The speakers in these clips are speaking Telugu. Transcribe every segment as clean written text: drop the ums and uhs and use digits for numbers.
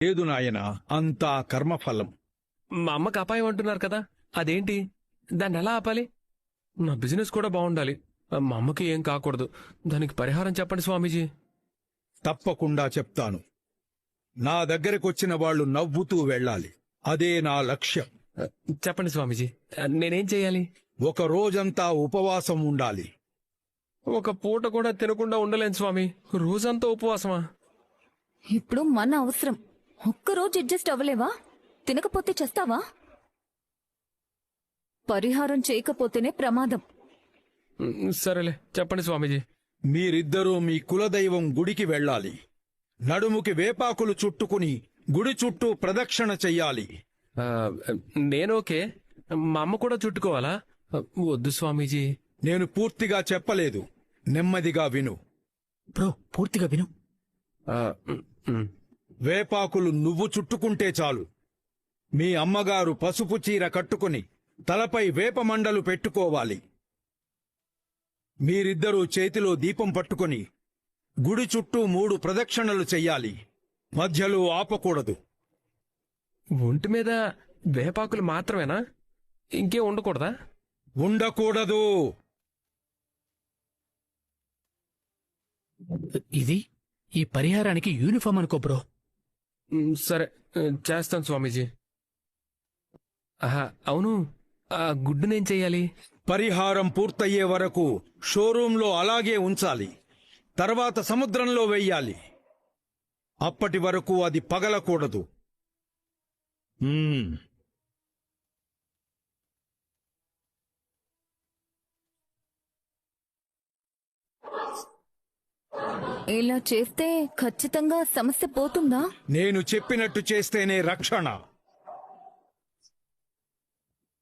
లేదు నాయనా, అంతా కర్మఫలం. మా అమ్మకి అపాయం అంటున్నారు కదా, అదేంటి? దాన్ని ఎలా ఆపాలి? నా బిజినెస్ కూడా బాగుండాలి, మా అమ్మకి ఏం కాకూడదు. దానికి పరిహారం చెప్పండి స్వామీజీ. తప్పకుండా చెప్తాను. నా దగ్గరకొచ్చిన వాళ్ళు నవ్వుతూ వెళ్ళాలి, అదే నా లక్ష్యం. చెప్పండి స్వామీజీ, నేనేం చెయ్యాలి? ఒక రోజంతా ఉపవాసం ఉండాలి. ఒక పూట కూడా తినకుండా ఉండలేను స్వామి, రోజంతా ఉపవాసమా? ఇప్పుడు మన అవసరం. ఒక్కరోజు అడ్జస్ట్ అవ్వలేవా? తినకపోతే చేస్తావా? పరిహారం చేయకపోతేనే ప్రమాదం. సరేలే, చెప్పండి స్వామీజీ. మీరిద్దరూ మీ కులదైవం గుడికి వెళ్ళాలి. నడుముకి వేపాకులు చుట్టుకుని గుడి చుట్టూ ప్రదక్షిణ చెయ్యాలి. ఆ, నేనోకే, మా అమ్మ కూడా చుట్టుకోవాలా? వద్దు స్వామీజీ. నేను పూర్తిగా చెప్పలేదు, నెమ్మదిగా విను. బ్రో, పూర్తిగా విను. ఆ, ఉమ్. వేపాకులు నువ్వు చుట్టుకుంటే చాలు. మీ అమ్మగారు పసుపు చీర కట్టుకుని తలపై వేపమండలు పెట్టుకోవాలి. మీరిద్దరూ చేతిలో దీపం పట్టుకుని గుడి చుట్టూ 3 ప్రదక్షిణలు చెయ్యాలి. మధ్యలో ఆపకూడదు. ఒంటి మీద వేపాకులు మాత్రమేనా? ఇంకేం ఉండకూడదా? ఉండకూడదు. ఇది ఈ పరిహారానికి యూనిఫామ్ అనుకో బ్రో. సరే, చేస్తాను స్వామీజీ. ఆహా, అవును, ఆ గుడ్డునేం చెయ్యాలి? పరిహారం పూర్తయ్యే వరకు షోరూంలో అలాగే ఉంచాలి. తర్వాత సముద్రంలో వెయ్యాలి. అప్పటి వరకు అది పగలకూడదు. ఇలా చేస్తే ఖచ్చితంగా సమస్య పోతుందా? నేను చెప్పినట్టు చేస్తేనే రక్షణ.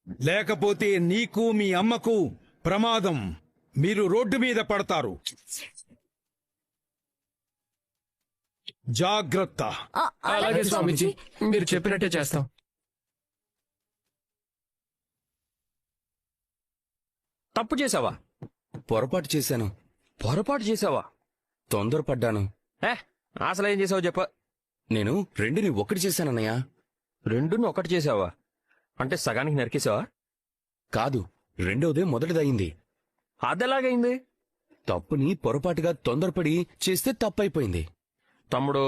లేకపోతే నీకు మీ అమ్మకు ప్రమాదం. మీరు రోడ్డు మీద పడతారు. జాగ్రత్త. అలాగే స్వామీజీ, మీరు చెప్పినట్టే చేస్తాం. తప్పు చేసావా? పొరపాటు చేశాను. పొరపాటు చేసావా? తొందరపడ్డాను. అసలు ఏం చేసావు చెప్ప. నేను 2ని 1 చేశానన్నయ్య. 2ని 1 చేసావా? అంటే సగానికి నరికేసావా? కాదు, రెండోదే మొదటిదయింది. అదెలాగైంది? తప్పుని పొరపాటుగా తొందరపడి చేస్తే తప్పైపోయింది. తమ్ముడు,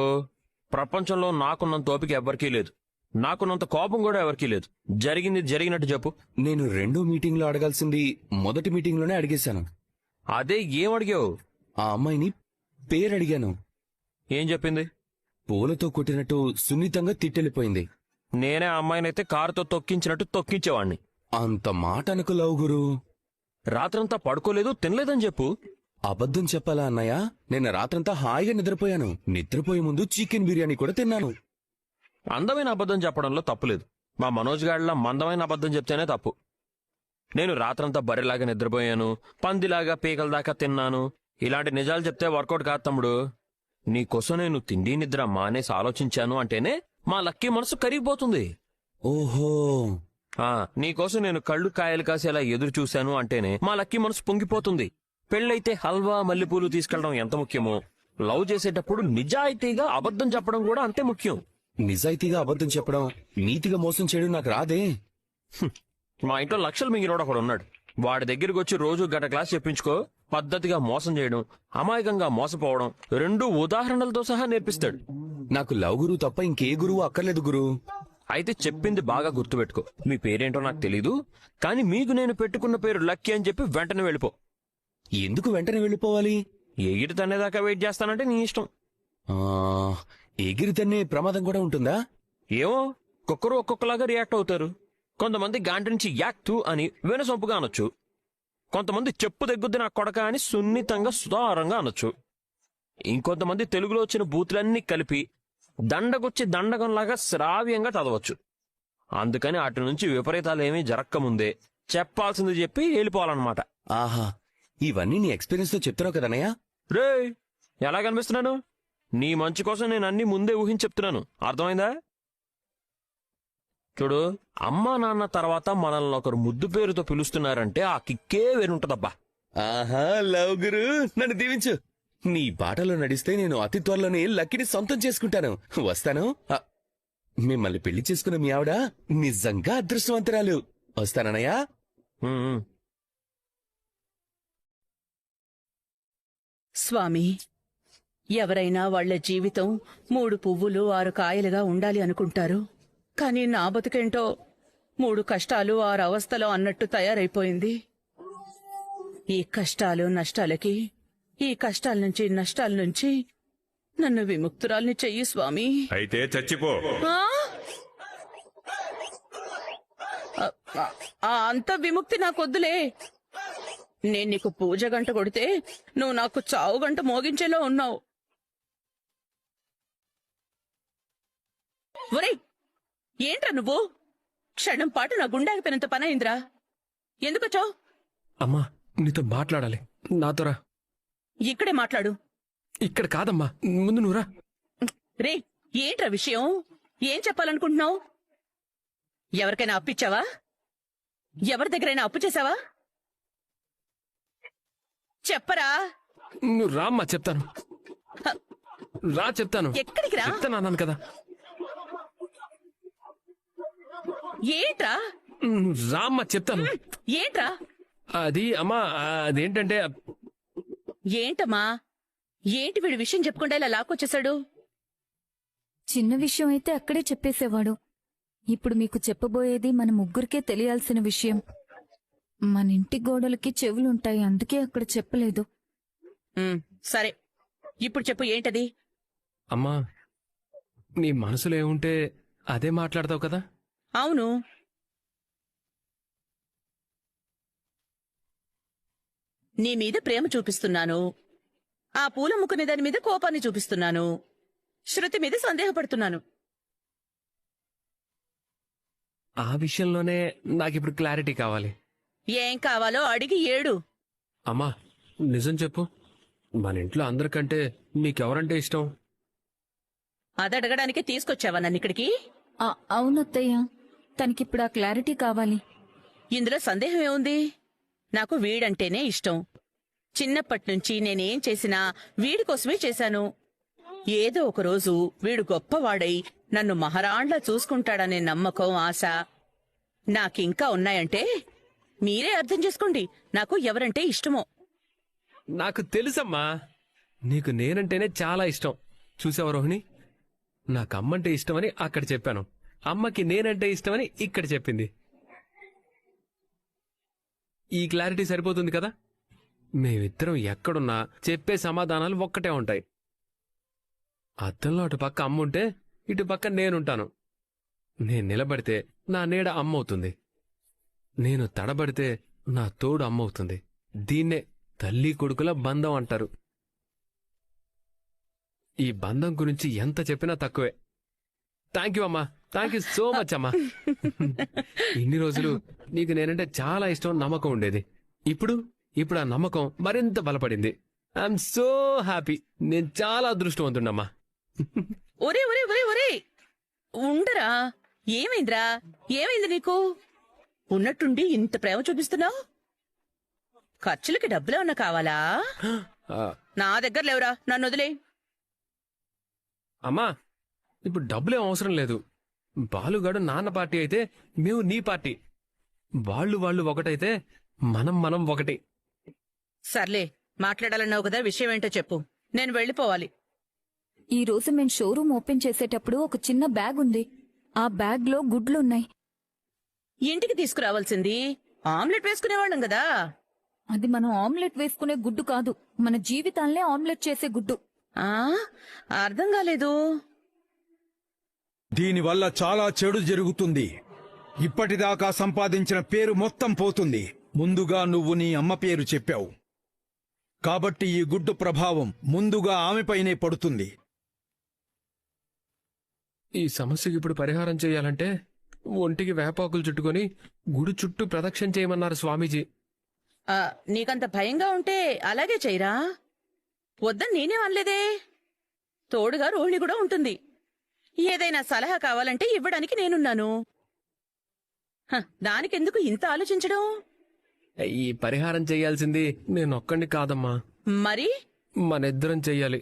ప్రపంచంలో నాకున్నంత ఓపిక ఎవరికీ లేదు, నాకున్నంత కోపం కూడా ఎవరికీ లేదు. జరిగింది జరిగినట్టు చెప్పు. నేను 2వ మీటింగ్లో అడగాల్సింది మొదటి మీటింగ్లోనే అడిగేశాను. అదే ఏం అడిగావు? ఆ అమ్మాయిని పేరడిగాను. ఏం చెప్పింది? పూలతో కొట్టినట్టు సున్నితంగా తిట్టెళ్ళిపోయింది. నేనే ఆ అమ్మాయినైతే కారుతో తొక్కించినట్టు తొక్కించేవాణ్ణి. అంత మాట అనుకు లవ్ గురు. రాత్రంతా పడుకోలేదు, తినలేదని చెప్పు. అబద్ధం చెప్పాలా అన్నయ్య? నిన్న రాత్రంతా హాయిగా నిద్రపోయాను. నిద్రపోయే ముందు చికెన్ బిర్యానీ కూడా తిన్నాను. అందమైన అబద్ధం చెప్పడంలో తప్పులేదు. మా మనోజ్ గాడిలా మందమైన అబద్ధం చెప్తేనే తప్పు. నేను రాత్రంతా బర్రెలాగా నిద్రపోయాను, పందిలాగా పీకల దాకా తిన్నాను, ఇలాంటి నిజాలు చెప్తే వర్కౌట్ కాదు తమ్ముడు. నీకోసం నేను తిండి నిద్ర మానేసి ఆలోచించాను అంటేనే మా లక్కీ మనసు కరిగిపోతుంది. ఓహో, నీకోసం నేను కళ్ళు కాయలు కాసేలా ఎదురు చూశాను అంటేనే మా లక్కీ మనసు పొంగిపోతుంది. పెళ్ళైతే హల్వా మల్లెపూలు తీసుకెళ్లడం ఎంత ముఖ్యమో, లవ్ చేసేటప్పుడు నిజాయితీగా అబద్ధం చెప్పడం కూడా అంతే ముఖ్యం. నిజాయితీగా అబద్ధం చెప్పడం, నీతిగా మోసం చేయడం నాకు రాదే. మా ఇంట్లో లక్షలు మింగినోడు ఒకడు ఉన్నాడు. వాడి దగ్గరికి వచ్చి రోజు గంట క్లాస్ చెప్పించుకో, పద్ధతిగా మోసం చేయడం, అమాయకంగా మోసపోవడం 2 ఉదాహరణలతో సహా నేర్పిస్తాడు. నాకు లవ్ గురువు తప్ప ఇంకే గురువు అక్కర్లేదు గురు. అయితే చెప్పింది బాగా గుర్తుపెట్టుకో. మీ పేరేంటో నాకు తెలీదు, కానీ మీకు నేను పెట్టుకున్న పేరు లక్కీ అని చెప్పి వెంటనే వెళ్ళిపో. ఎందుకు వెంటనే వెళ్ళిపోవాలి? ఎగిరి తన్నేదాకా వెయిట్ చేస్తానంటే నీ ఇష్టం. ఎగిరితేనే ప్రమాదం కూడా ఉంటుందా? ఏమో, ఒక్కొక్కరు ఒక్కొక్కలాగా రియాక్ట్ అవుతారు. కొంతమంది గాంటి నుంచి యాక్తూ అని వినసొంపుగా అనొచ్చు. కొంతమంది చెప్పు తెగ్గుద్ది నా కొడక అని సున్నితంగా సుతారంగా అనొచ్చు. ఇంకొంతమంది తెలుగులో వచ్చిన బూతులన్నీ కలిపి దండగొచ్చి దండగంలాగా శ్రావ్యంగా చదవచ్చు. అందుకని అటు నుంచి విపరీతాలేమీ జరక్కముందే చెప్పాల్సింది చెప్పి వెళ్ళిపోవాలన్నమాట. ఆహా, ఇవన్నీ నీ ఎక్స్పీరియన్స్ తో చెప్తున్నావు కదనయ్య. రే, ఎలా కనిపిస్తున్నాను? నీ మంచి కోసం నేను అన్ని ముందే ఊహించి చెప్తున్నాను, అర్థమైందా? చూడు, అమ్మా నాన్న తర్వాత మనల్ని ఒకరు ముద్దు పేరుతో పిలుస్తున్నారంటే ఆ కిక్కే వేరుంటదబ్బా. ఆహా, లవ్ గురు, నన్ను దీవించు. నీ బాటలో నడిస్తే నేను అతి త్వరలోనే లక్కీని సొంతం చేసుకుంటాను. వస్తాను. మిమ్మల్ని పెళ్లి చేసుకున్న మీ ఆవిడ నిజంగా అదృష్టవంతురాలు. వస్తానన్నయ్యా. ఉమ్. స్వామి, ఎవరైనా వాళ్ల జీవితం 3 పువ్వులు 6 కాయలుగా ఉండాలి అనుకుంటారు. కానీ నా బతుకేంటో 3 కష్టాలు 6 అవస్థలు అన్నట్టు తయారైపోయింది. ఈ కష్టాలు నష్టాలకి, ఈ కష్టాల నుంచి నష్టాల నుంచి నన్ను విముక్తురాల్ని చెయ్యి స్వామి. అయితే చచ్చిపో. ఆ? అంత విముక్తి నాకొద్దులే. నేను నీకు పూజ గంట కొడితే నువ్వు నాకు చావు గంట మోగించేలా ఉన్నావు. ఒరేయ్, ఏంట్రా నువ్వు? క్షణం పాటు నా గుండె ఆగిపోయినంత పనైందిరా. ఎందుకొచ్చావు? అమ్మా నీతో మాట్లాడాలి, నాతో రా. ఇక్కడే మాట్లాడు. ఇక్కడ కాదమ్మా, ముందు నువ్వురా. రే, ఏంట్రా విషయం? ఏం చెప్పాలనుకుంటున్నావు? ఎవరికైనా అప్పిచ్చావా? ఎవరి దగ్గరైనా అప్పు చేశావా? చెప్పరా. నువ్వు రామ్మా, చెప్తాను. రా చెప్తాను. ఎక్కడికి రా? చెప్తాను అన్నాను కదా. ఏంట్రా? నువ్వు రామ్మా, చెప్తాను. ఏంట్రా? అది అమ్మా, అదేంటంటే ఏంటమ్మా? ఏంటి వీడి విషయం చెప్పకుండా ఇలా లాక్కొచ్చేశాడు? చిన్న విషయం అయితే అక్కడే చెప్పేసేవాడు. ఇప్పుడు మీకు చెప్పబోయేది మన ముగ్గురికే తెలియాల్సిన విషయం. మన ఇంటి గోడలకి చెవులుంటాయి, అందుకే అక్కడ చెప్పలేదు. సరే, ఇప్పుడు చెప్పు, ఏంటది? అమ్మా, నీ మనసులో ఏముంటే అదే మాట్లాడతావు కదా. అవును. నీ మీద ప్రేమ చూపిస్తున్నాను. ఆ పూల ముక్కునే దాని మీద కోపాన్ని చూపిస్తున్నాను. శృతి మీద సందేహపడుతున్నాను. ఆ విషయంలోనే నాకిప్పుడు క్లారిటీ కావాలి. ఏం కావాలో అడిగి ఏడు. అమ్మా నిజం చెప్పు, మన ఇంట్లో అందరికంటే నీకెవరంటే ఇష్టం? అదడగడానికి తీసుకొచ్చావా నన్ను ఇక్కడికి? అవునత్తయ్య, తనకిప్పుడు ఆ క్లారిటీ కావాలి. ఇందులో సందేహం ఏముంది? నాకు వీడంటేనే ఇష్టం. చిన్నప్పటినుంచి నేనేం చేసినా వీడి కోసమే చేశాను. ఏదో ఒక రోజు వీడు గొప్పవాడై నన్ను మహారాణ్లా చూసుకుంటాడనే నమ్మకం, ఆశ నాకింకా ఉన్నాయంటే మీరే అర్థం చేసుకోండి నాకు ఎవరంటే ఇష్టమో. నాకు తెలుసమ్మా, నీకు నేనంటేనే చాలా ఇష్టం. చూసావా రోహిణి, నాకు అమ్మంటే ఇష్టమని అక్కడ చెప్పాను, అమ్మకి నేనంటే ఇష్టమని ఇక్కడ చెప్పింది. ఈ క్లారిటీ సరిపోతుంది కదా. మేమిద్దరం ఎక్కడున్నా చెప్పే సమాధానాలు ఒక్కటే ఉంటాయి. అద్దంలో అటు పక్క అమ్ముంటే ఇటు పక్క నేనుంటాను. నేను నిలబడితే నా నీడ అమ్మవుతుంది, నేను తడబడితే నా తోడు అమ్మవుతుంది. దీన్నే తల్లి కొడుకుల బంధం అంటారు. ఈ బంధం గురించి ఎంత చెప్పినా తక్కువే. థ్యాంక్ యూ అమ్మా, థ్యాంక్ యూ సో మచ్ అమ్మా. ఇన్ని రోజులు నీకు నేనంటే చాలా ఇష్టం, నమ్మకం ఉండేది. ఇప్పుడు ఆ నమ్మకం మరింత బలపడింది. I'm so happy. నేను చాలా అదృష్టవంతుడమ్మా. ఒరే ఒరే ఒరే ఒరే ఉండరా. ఏమైందిరా? ఏమైంది నీకు? ఉన్నట్టుండి ఇంత ప్రేమ చూపిస్తున్నావు. ఖర్చులకి డబ్బులేమన్నా కావాలా? నా దగ్గర లేవురా, నన్ను వదిలే. అమ్మా ఇప్పుడు డబ్బులేం అవసరం లేదు. బాలుగాడు నాన్న పార్టీ అయితే మేము నీ పార్టీ. వాళ్ళు ఒకటైతే మనం ఒకటి. సర్లే, మాట్లాడాలన్నావు కదా, విషయం ఏంటో చెప్పు. నేను వెళ్ళిపోవాలి. ఈ రోజు మేము షోరూమ్ ఓపెన్ చేసేటప్పుడు ఒక చిన్న బ్యాగ్ ఉంది. ఆ బ్యాగ్ లో గుడ్లున్నాయి. ఇంటికి తీసుకురావాల్సింది ఆమ్లెట్ వేసుకునేవాళ్ళం కదా. అది మనం ఆమ్లెట్ వేసుకునే గుడ్డు కాదు, మన జీవితాన్నే ఆమ్లెట్ చేసే గుడ్డు. ఆ అర్థం కాలేదు. దీనివల్ల చాలా చెడు జరుగుతుంది. ఇప్పటిదాకా సంపాదించిన పేరు మొత్తం పోతుంది. ముందుగా నువ్వు నీ అమ్మ పేరు చెప్పావు కాబట్టి ఈ గుడ్డు ప్రభావం ముందుగా ఆమెపైనే పడుతుంది. ఈ సమస్యకి ఇప్పుడు పరిహారం చేయాలంటే ఒంటికి వేపాకులు చుట్టుకొని గుడి చుట్టూ ప్రదక్షిణ చేయమన్నారు స్వామీజీ. నీకంత భయంగా ఉంటే అలాగే చెయ్యరా. వద్దని నేనేం అనలేదే. తోడుగా రోహిణి కూడా ఉంటుంది. ఏదైనా సలహా కావాలంటే ఇవ్వడానికి నేనున్నాను. దానికెందుకు ఇంత ఆలోచించడం? ఈ పరిహారం చేయాల్సింది నేనొక్కడిని కాదమ్మా, మరి మనిద్దరం చెయ్యాలి.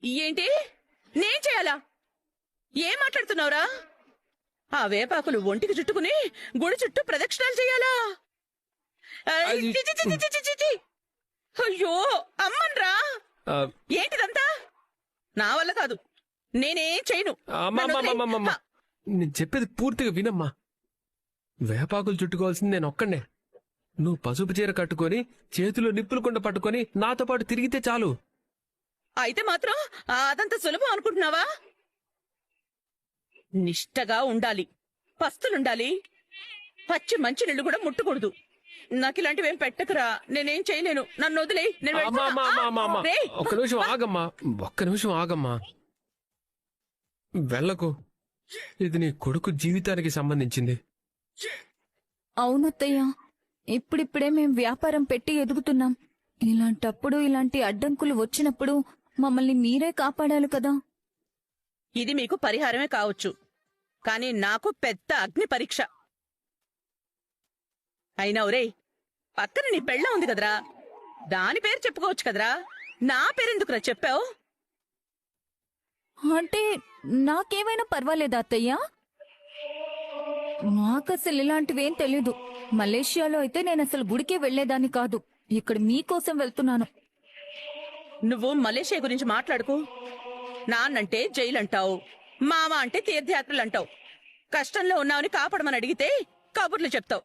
ఏంటి నేను చేయాలా? ఏం మాట్లాడుతున్నావురా? ఆ వేపాకులు ఒంటికి చుట్టుకుని గుడి చుట్టూ ప్రదక్షిణాలు చేయాలా? చి, చి, చి, చి, చి, చి, చి. అయ్యో అమ్మన్రా, ఆ, ఏంటిదంతా? నా వల్ల కాదు, నేనేం చేయను. అమ్మా, నన్ను అమ్మా, వదిలేయ్. అమ్మా, అమ్మా. నేను చెప్పేది పూర్తిగా వినమ్మా. వేపాకులు చుట్టుకోవాల్సింది నేను ఒక్కడే. నువ్వు పసుపు చీర కట్టుకొని చేతిలో నిప్పులు కుండ పట్టుకొని నాతో పాటు తిరిగితే చాలు. అయితే మాత్రం అదంత సులభం అనుకుంటున్నావా? నిష్టగా ఉండాలి, పస్తులుండాలి, పచ్చి మంచినీళ్ళు కూడా ముట్టకూడదు. నాకు ఇలాంటివేం పెట్టకురా, నేనేం చేయలేను. నన్ను వదిలే, నేను అమ్మా, అమ్మా, అమ్మా, అమ్మా, అమ్మా. రేయ్, ఒక్క నిమిషం ఆగమ్మా, ఒక్క నిమిషం ఆగమ్మా. వెళ్ళకు. ఇది నీ కొడుకు జీవితానికి సంబంధించింది. అవునత్తయ్య, ఇప్పుడిప్పుడే మేం వ్యాపారం పెట్టి ఎదుగుతున్నాం. ఇలాంటప్పుడు ఇలాంటి అడ్డంకులు వచ్చినప్పుడు మమ్మల్ని మీరే కాపాడాలి కదా. ఇది మీకు పరిహారమే కావచ్చు, కానీ నాకు పెద్ద అగ్ని పరీక్ష. అయినా ఒరేయ్, పక్కన నీ పెళ్ళ ఉంది కదరా, దాని పేరు చెప్పుకోవచ్చు కదరా. నా పేరెందుకురా చెప్పావు? అంటే నాకేమైనా పర్వాలేదా అత్తయ్య? నాకసలు ఇలాంటివేం తెలీదు. మలేషియాలో అయితే నేను అసలు గుడికే వెళ్లేదాన్ని కాదు. ఇక్కడ మీకోసం వెళ్తున్నాను. నువ్వు మలేషియా గురించి మాట్లాడుకో. నాన్నంటే జైలు అంటావు, మామ అంటే తీర్థయాత్రలు అంటావు. కష్టంలో ఉన్నావని కాపాడమని అడిగితే కబుర్లు చెప్తావు.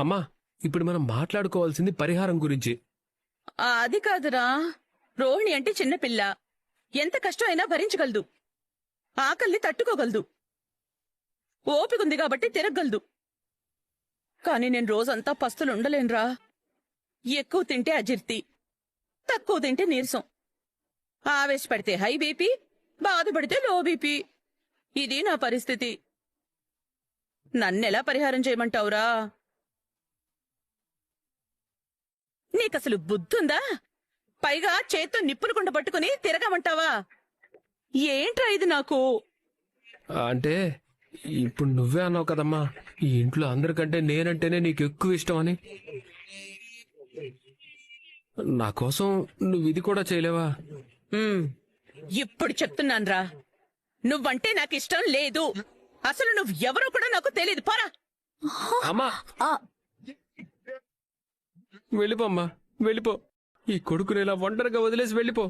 అమ్మా, ఇప్పుడు మనం మాట్లాడుకోవాల్సింది పరిహారం గురించి. అది కాదురా, రోహిణి అంటే చిన్నపిల్ల, ఎంత కష్టం అయినా భరించగలదు, ఆకలిని తట్టుకోగలదు, ఓపికంది కాబట్టి తిరగగలదు. కాని నేను రోజంతా పస్తులు ఉండలేనురా. ఎక్కువ తింటే అజీర్తి, తక్కువ తింటే నీరసం, ఆవేశపడితే హై బీపీ, బాధపడితే లో బీపీ. ఇది నా పరిస్థితి. నన్నెలా పరిహారం చేయమంటావురా? నీకసలు బుద్ధుందా? పైగా చేత్తో నిప్పులు కుండ పట్టుకుని తిరగమంటావా? ఏంట్రా ఇది నాకు? అంటే ఇప్పుడు నువ్వే అన్నావు కదమ్మా, ఈ ఇంట్లో అందరికంటే నేనంటేనే నీకు ఎక్కువ ఇష్టం అని. నా కోసం నువ్వు ఇది కూడా చేయలేవా? ఇప్పుడు చెప్తున్నాన్రా, నువ్వంటే నాకు ఇష్టం లేదు. అసలు నువ్వు ఎవరో కూడా నాకు తెలియదు. పోరా. అమ్మా, ఆ, వెళ్ళిపోమ్మా, వెళ్ళిపో. ఈ కొడుకుని ఇలా ఒంటరిగా వదిలేసి వెళ్ళిపో.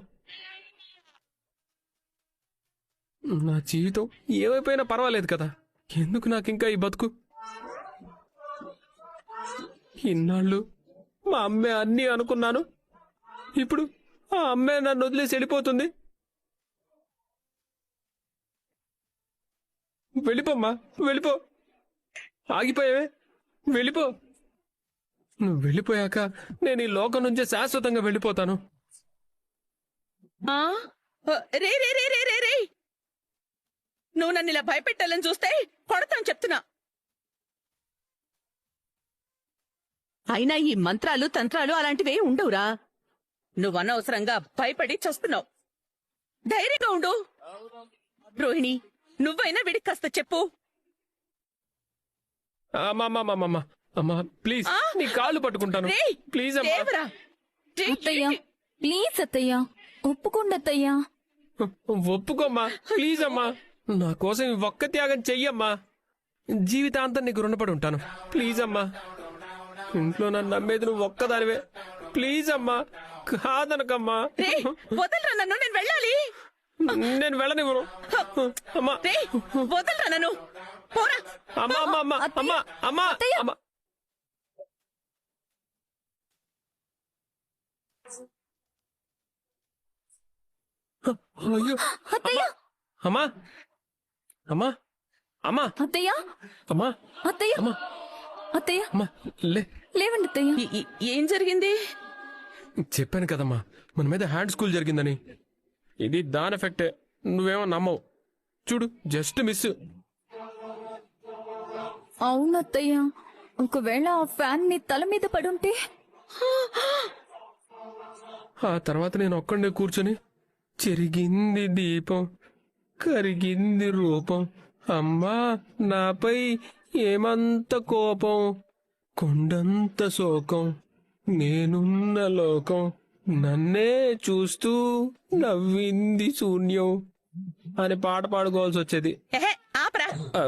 నా జీవితం ఏమైపోయినా పర్వాలేదు కదా, ఎందుకు నాకింకా ఈ బతుకు? ఇన్నాళ్ళు మా అమ్మే అన్నీ అనుకున్నాను, ఇప్పుడు ఆ అమ్మే నన్ను వదిలేసి వెళ్ళిపోతుంది. వెళ్ళిపోమ్మా, వెళ్ళిపో. ఆగిపోయావే, వెళ్ళిపో. నువ్వు వెళ్ళిపోయాక నేను ఈ లోకం నుంచే శాశ్వతంగా వెళ్ళిపోతాను. ఆ? రే రే రే రే రే రే నువ్వు నన్ను ఇలా భయపెట్టాలని చూస్తే కొడతాను చెప్తున్నా. అయినా ఈ మంత్రాలు తంత్రాలు అలాంటివే ఉండవురా. నువ్వు అనవసరంగా భయపడి చస్తున్నావు. ధైర్యంగా ఉండు. రోహిణి, నువ్వైనా వీడికి కాస్త చెప్పు. అమ్మా, అమ్మా, ప్లీజ్, నీ కాళ్ళు పట్టుకుంటాను. రేయ్, ప్లీజ్ అమ్మా. దేవరా. రేయ్, అత్తయ్య ప్లీజ్ అత్తయ్య, ఒప్పుకోండి అత్తయ్య. ఒప్పుకోమ్మా, ప్లీజ్ అమ్మా. నా కోసం ఈ ఒక్క త్యాగం చెయ్యమ్మా. జీవితాంతం నీకు రుణపడి ఉంటాను. ప్లీజ్ అమ్మా. ఇంట్లో నన్ను నమ్మేది నువ్వు ఒక్కదానివే. ప్లీజ్ అమ్మా, కాదనకమ్మా. రేయ్, వదలరా నన్ను, నేను వెళ్ళాలి. నేను వెళ్ళనివ్వను. అమ్మా, రేయ్, వదలరా నన్ను, పోరా. అమ్మా, అమ్మా, అమ్మా, అమ్మా, అమ్మా, అమ్మా. అయ్యో, అత్తయ్య, అమ్మా, అమ్మా, అమ్మా, అత్తయ్య, అమ్మా, అత్తయ్య, అమ్మా, అత్తయ్య, అమ్మా, లే. లేవండి అత్తయ్య. ఏం జరిగింది? చెప్పాను కదమ్మా, మన మీద హ్యాండ్ స్కూల్ జరిగిందని. ఇది దాని ఎఫెక్టే, నువ్వేమో నమ్మవు. చూడు, జస్ట్ మిస్. అవునత్తయ్య, ఒకవేళ ఆ ఫ్యాన్ నీ తల మీద పడుంటే. ఆ తర్వాత నేను ఒక్కడే కూర్చొని చెరిగింది దీపం, కరిగింది రూపం, అమ్మా నాపై ఏమంత కోపం, కొండంత శోకం, నేనున్న లోకం నన్నే చూస్తూ నవ్వింది శూన్యం అని పాట పాడుకోవాల్సి వచ్చేది. ఎహే ఆపరా. ఆ,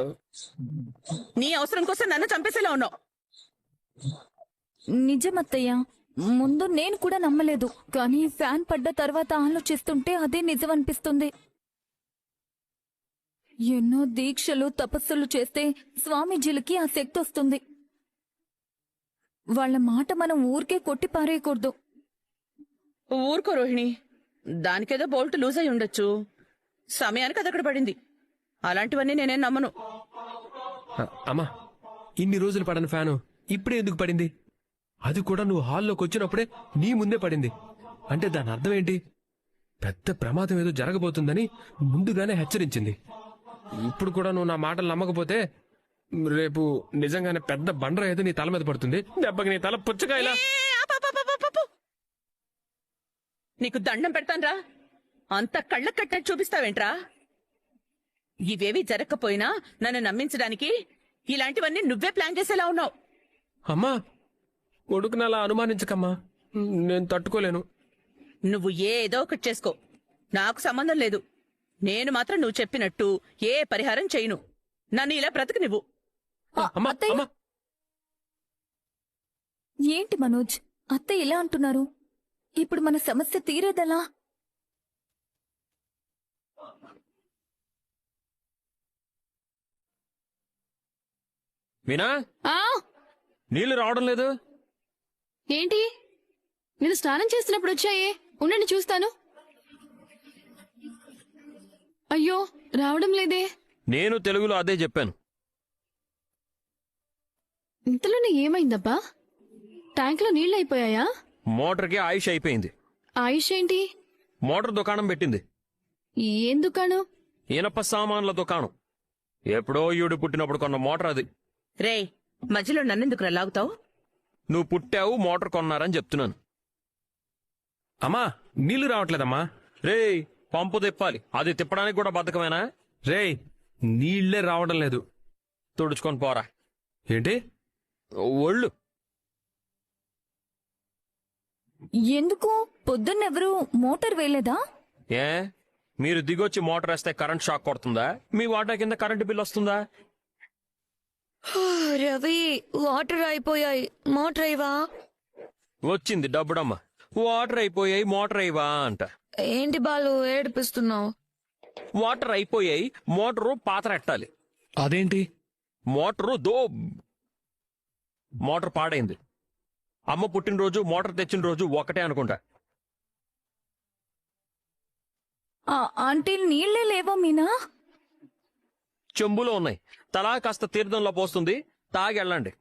నీ అవసరం కోసం నన్ను చంపేసేలా ఉన్నావు. నిజమత్తయ్య, ముందు నేను కూడా నమ్మలేదు, కానీ ఫ్యాన్ పడ్డ తర్వాత ఆలోచిస్తుంటే అదే నిజం అనిపిస్తుంది. ఎన్నో దీక్షలు తపస్సులు చేస్తే స్వామీజీలకి ఆ శక్తి వస్తుంది. వాళ్ళ మాట మనం ఊరికే కొట్టి పారేయకూడదు. ఊరుకో రోహిణి, దానికేదో బోల్ట్ లూజ్ అయి ఉండొచ్చు. సమయానికి అది అక్కడ పడింది. అలాంటివన్నీ నేనేం నమ్మను. అమ్మా, ఇన్ని రోజులు పడని ఫ్యాను ఇప్పుడే ఎందుకు పడింది? అది కూడా నువ్వు హాల్లోకి వచ్చినప్పుడే నీ ముందే పడింది. అంటే దాని అర్థం ఏంటి? పెద్ద ప్రమాదం ఏదో జరగబోతుందని ముందుగానే హెచ్చరించింది. ఇప్పుడు కూడా నువ్వు నా మాటలు నమ్మకపోతే రేపు నిజంగానే పెద్ద బండర ఏదో నీ తల మీద పడుతుంది. దెబ్బకి నీ తల పుచ్చకాయలా. ఆపు. నీకు దండం పెడతాన్రా. అంత కళ్ళ కట్టినట్టు చూపిస్తావేంట్రా? ఇవేవి జరగకపోయినా నన్ను నమ్మించడానికి ఇలాంటివన్నీ నువ్వే ప్లాన్ చేసేలా ఉన్నావు. అమ్మా, కొడుకుని అలా అనుమానించకమ్మా, నేను తట్టుకోలేను. నువ్వు ఏదో ఒకటి చేసుకో, నాకు సంబంధం లేదు. నేను మాత్రం నువ్వు చెప్పినట్టు ఏ పరిహారం చేయను. నన్ను ఇలా బ్రతకనివ్వు. అమ్మా, అత్తయ్య! అమ్మా, ఏంటి మనోజ్, అత్తయ్య ఇలా అంటున్నారు? ఇప్పుడు మన సమస్య తీరేదెలా? వినా, నీళ్లు రావడం లేదు. ఏంటి? నేను స్నానం చేస్తున్నప్పుడు వచ్చాయే, ఉండండి చూస్తాను. అయ్యో, రావడం లేదే. నేను తెలుగులో అదే చెప్పాను. ఇంతలోనే ఏమైందబ్బా? ట్యాంక్లో నీళ్ళు అయిపోయాయా? మోటార్కి ఆయుష్ అయిపోయింది. ఆయుష్ ఏంటి? మోటార్ దుకాణం పెట్టింది. ఏం దుకాణం? ఇనప సామాన్ల దుకాణం. ఎప్పుడో ఈడు పుట్టినప్పుడు కొన్న మోటార్ అది. రేయ్, మధ్యలో నన్నెందుకురా లాగుతావు? నువ్వు పుట్టావు, మోటార్ కొన్నారని చెప్తున్నాను. అమ్మా, నీళ్లు రావట్లేదమ్మా. రేయ్, పంపు తిప్పాలి. అది తిప్పడానికి కూడా బద్ధకమేనా? రేయ్, నీళ్లే రావడం లేదు. తుడుచుకొని పోరా. ఏంటి? ఒళ్ళు ఎందుకు పొద్దున్నెవరూ మోటార్ వేయలేదా? ఏ, మీరు దిగొచ్చి మోటార్ వేస్తే కరెంట్ షాక్ కొడుతుందా? మీ వాటా కింద కరెంటు బిల్ వస్తుందా? రవి, వాటర్ అయిపోయాయి, మోటర్ అయ్యవా? వచ్చింది డబ్బుడమ్మ. వాటర్ అయిపోయాయి, మోటార్ అయ్యవా అంట. ఏంటి బాలు ఏడిపిస్తున్నావు? వాటర్ అయిపోయాయి, మోటారు పాతరెట్టాలి. అదేంటి? మోటార్ పాడైంది. అమ్మ పుట్టినరోజు, మోటార్ తెచ్చిన రోజు ఒకటే అనుకుంటా. ఆంటీ, నీళ్లే లేవా మీనా? చెంబులో ఉన్నాయి. తలా కాస్త తీర్థంలో పోస్తుంది, తాగెళ్ళండి.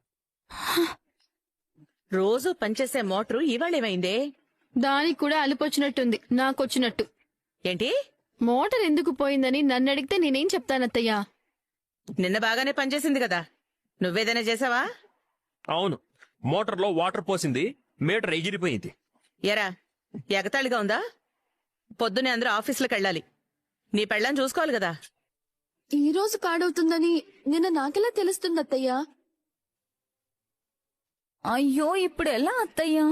రోజు పనిచేసే మోటారు ఇవాళేమైందే? దానికి కూడా అలిపొచ్చినట్టుంది, నాకొచ్చినట్టు. ఏంటి? మోటార్ ఎందుకు పోయిందని నన్ను అడిగితే నేనేం చెప్తానత్తయ్యా? నిన్న బాగానే పనిచేసింది కదా, నువ్వేదైనా చేసావా? అవును, మోటార్లో వాటర్ పోసింది, మీటర్ ఎగిరిపోయింది. ఎరా, ఎగతాళిగా ఉందా? పొద్దునే అందరూ ఆఫీసులకు వెళ్ళాలి. నీ పెళ్ళాన్ని చూసుకోవాలి కదా. ఈ రోజు కాడవుతుందని నిన్న నాకెలా తెలుస్తుంది అత్తయ్యా? అయ్యో, ఇప్పుడు ఎలా అత్తయ్యా?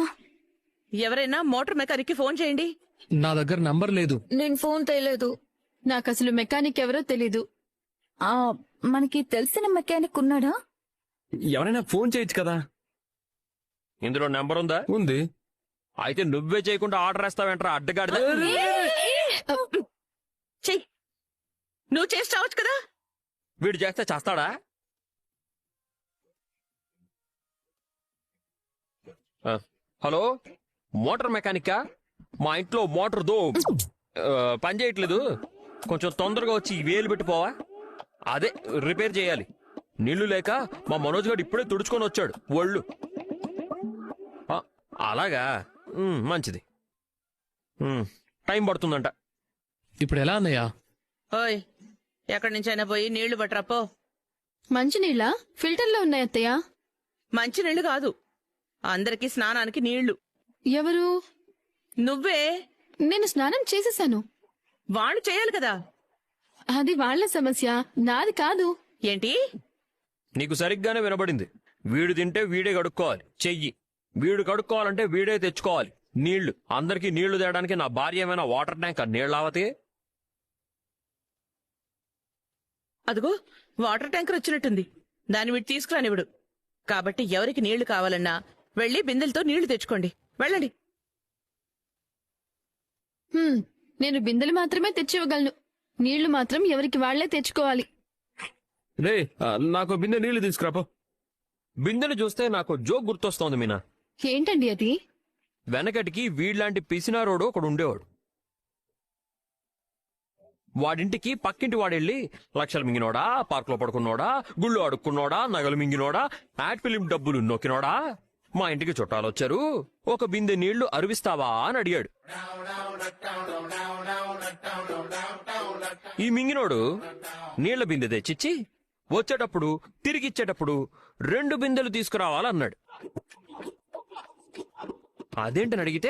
ఎవరైనా మోటార్ మెకానిక్ కి ఫోన్ చేయండి. నా దగ్గర నంబర్ లేదు. నేను ఫోన్ తేలేదు. నాకు అసలు మెకానిక్ ఎవరో తెలీదు. మనకి తెలిసిన మెకానిక్ ఉన్నాడా? ఎవరైనా ఫోన్ చేయొచ్చు కదా. ఇందులో నెంబర్ ఉందా? ఉంది. అయితే నువ్వే చేయకుండా ఆర్డర్ వేస్తావేంట్రా అడ్డగాడిద? చెయ్యి, నువ్వు చేసి రావచ్చు కదా. వీడు చేస్తే చేస్తాడా? హలో, మోటార్ మెకానికా? మా ఇంట్లో మోటార్ పని చేయట్లేదు, కొంచెం తొందరగా వచ్చి వేలు పెట్టిపోవా? అదే రిపేర్ చేయాలి. నీళ్లు లేక మా మనోజ్ గారు ఇప్పుడే తుడుచుకొని వచ్చాడు ఒళ్ళు. అలాగా, మంచిది. టైం పడుతుందంట. ఇప్పుడు ఎలా అన్నయ్యా? ఓయ్, ఎక్కడి నుంచైనా పోయి నీళ్లు పట్టరాపో. మంచినీళ్ళ ఫిల్టర్లో ఉన్నాయి అత్తయ్యా. మంచి నీళ్లు కాదు, అందరికీ స్నానానికి నీళ్లు. ఎవరు? నువ్వే. నేను స్నానం చేసేసాను. వాళ్ళు చేయాలి కదా. అది వాళ్ళ సమస్య, నాది కాదు. ఏంటి? నీకు సరిగ్గానే వినబడింది. వీడు తింటే వీడే కడుక్కోవాలి చెయ్యి, వీడు కడుక్కోవాలంటే వీడే తెచ్చుకోవాలి. నీళ్లు అందరికీ నీళ్లు తేయడానికి నా భార్య ఏమైనా వాటర్ ట్యాంక్ నీళ్ళు ఆవతే? అదిగో వాటర్ ట్యాంకర్ వచ్చినట్టుంది. దాన్ని వీడు తీసుకురానివ్వడు. కాబట్టి ఎవరికి నీళ్లు కావాలన్నా వెళ్లి బిందెలతో నీళ్లు తెచ్చుకోండి. వెళ్ళండి. నేను బిందెలు మాత్రమే తెచ్చివ్వగలను. నీళ్లు మాత్రం ఎవరికి వాళ్లే తెచ్చుకోవాలి. రే నాకు బిందె నీళ్లు తీసుకురాపో. బిందెలు చూస్తే నాకు జోక్ గుర్తొస్తోంది మీనా. ఏంటండి అది? వెనకటికి వీళ్ళలాంటి పిసినారోడు ఒకడు ఉండేవాడు. వాడింటికి పక్కింటి వాడెళ్ళి లక్షలు మింగినోడా, పార్కులో పడుకున్నోడా, గుళ్ళు అడుక్కున్నోడా, నగలు మింగినోడా, యాడ్ ఫిలిం డబ్బులు నొక్కినోడా, మా ఇంటికి చుట్టాలు వచ్చారు, ఒక బిందె నీళ్లు అరువిస్తావా అని అడిగాడు. ఈ మింగినోడు నీళ్ల బిందె తెచ్చిచ్చి వచ్చేటప్పుడు తిరిగిచ్చేటప్పుడు 2 బిందెలు తీసుకురావాలన్నాడు. అదేంటని అడిగితే